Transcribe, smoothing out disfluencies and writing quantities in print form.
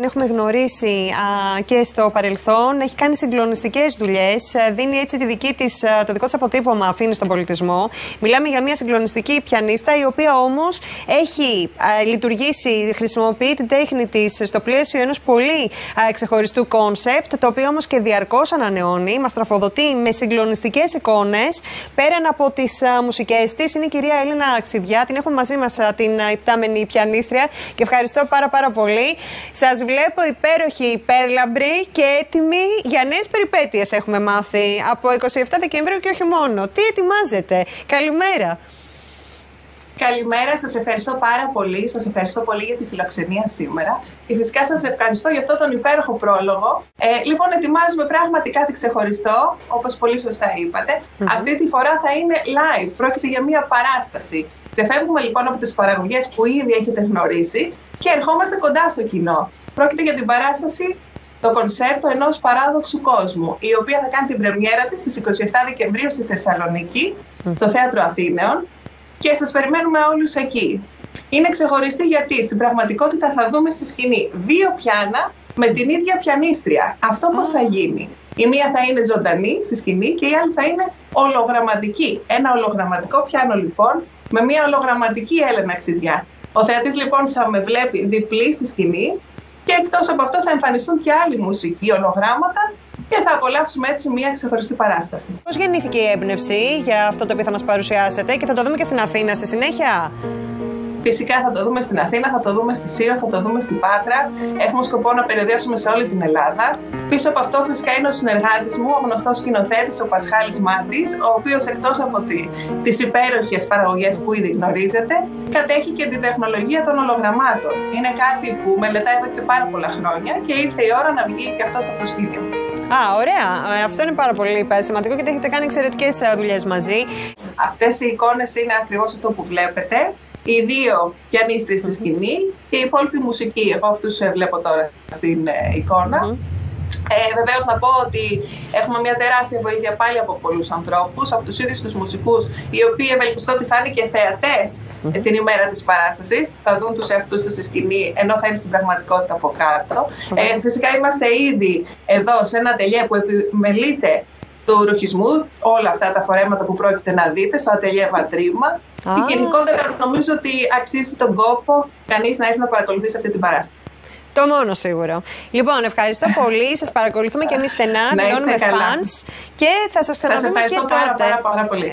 Έχουμε γνωρίσει και στο παρελθόν, έχει κάνει συγκλονιστικές δουλειές, δίνει έτσι το δικό της αποτύπωμα, αφήνει στον πολιτισμό. Μιλάμε για μια συγκλονιστική πιανίστα, η οποία όμως έχει λειτουργήσει, χρησιμοποιεί την τέχνη της στο πλαίσιο ενός πολύ ξεχωριστού κόνσεπτ, το οποίο όμως και διαρκώς ανανεώνει, μας τροφοδοτεί με συγκλονιστικές εικόνες. Πέραν από τις μουσικές της, είναι η κυρία Έλληνα Αξιδιά. Την έχουμε μαζί μας την υπτάμενη πιανίστρια και ευχαριστώ πάρα πολύ. Σας βλέπω υπέροχη, υπέρλαμπρη και έτοιμη για νέες περιπέτειες, έχουμε μάθει, από 27 Δεκεμβρίου και όχι μόνο. Τι ετοιμάζετε? Καλημέρα. Καλημέρα, σας ευχαριστώ πάρα πολύ. Σας ευχαριστώ πολύ για τη φιλοξενία σήμερα. Και φυσικά σας ευχαριστώ για αυτόν τον υπέροχο πρόλογο. Λοιπόν, ετοιμάζουμε πράγματι κάτι ξεχωριστό, όπως πολύ σωστά είπατε. Αυτή τη φορά θα είναι live. Πρόκειται για μια παράσταση. Ξεφεύγουμε λοιπόν από τις παραγωγές που ήδη έχετε γνωρίσει και ερχόμαστε κοντά στο κοινό. Πρόκειται για την παράσταση το κονσέρτο ενός παράδοξου κόσμου, η οποία θα κάνει την πρεμιέρα της στις 27 Δεκεμβρίου στη Θεσσαλονίκη, στο Θέατρο Αθήνεων. Και σας περιμένουμε όλους εκεί. Είναι ξεχωριστή γιατί στην πραγματικότητα θα δούμε στη σκηνή δύο πιάνα με την ίδια πιανίστρια. Αυτό πώς θα γίνει? Η μία θα είναι ζωντανή στη σκηνή και η άλλη θα είναι ολογραμματική. Ένα ολογραμματικό πιάνο λοιπόν με μια ολογραμματική Έλενα Αξιδιά. Ο θεατής λοιπόν θα με βλέπει διπλή στη σκηνή και εκτός από αυτό θα εμφανιστούν και άλλοι μουσικοί ολογράμματα και θα απολαύσουμε έτσι μια ξεχωριστή παράσταση. Πώς γεννήθηκε η έμπνευση για αυτό το οποίο θα μας παρουσιάσετε και θα το δούμε και στην Αθήνα στη συνέχεια? Φυσικά θα το δούμε στην Αθήνα, θα το δούμε στη Σύρο, θα το δούμε στην Πάτρα. Έχουμε σκοπό να περιοδεύσουμε σε όλη την Ελλάδα. Πίσω από αυτό φυσικά είναι ο συνεργάτης μου, ο γνωστός σκηνοθέτης, ο Πασχάλης Μάντης, ο οποίος εκτός από τις υπέροχες παραγωγές που ήδη γνωρίζετε, κατέχει και την τεχνολογία των ολογραμμάτων. Είναι κάτι που μελετάει εδώ και πάρα πολλά χρόνια και ήρθε η ώρα να βγει και αυτό στο προσκήνιο. Ωραία. Αυτό είναι πάρα πολύ σημαντικό και έχετε κάνει εξαιρετικές δουλειές μαζί. Αυτές οι εικόνες είναι ακριβώς αυτό που βλέπετε. Οι δύο πιανίστρες στη σκηνή και η υπόλοιπη μουσική. Εγώ αυτούς βλέπω τώρα στην εικόνα. Βεβαίως να πω ότι έχουμε μια τεράστια βοήθεια πάλι από πολλούς ανθρώπους, από τους ίδιους τους μουσικούς, οι οποίοι ευελπιστώ ότι θα είναι και θεατές την ημέρα της παράστασης. Θα δουν τους εαυτούς τους στη σκηνή, ενώ θα είναι στην πραγματικότητα από κάτω. Φυσικά είμαστε ήδη εδώ σε ένα ατελιέ που επιμελείται του ρουχισμού, όλα αυτά τα φορέματα που πρόκειται να δείτε στο ατελιέ Βατρίμα. Και γενικότερα νομίζω ότι αξίζει τον κόπο κανείς να έρθει να παρακολουθήσει αυτή την παράσταση. Το μόνο σίγουρο. Λοιπόν, ευχαριστώ πολύ. Σας παρακολουθούμε και εμείς στενά. Δηλώνουμε fans και θα σας ξαναδούμε και τότε. Σας ευχαριστώ πάρα πολύ.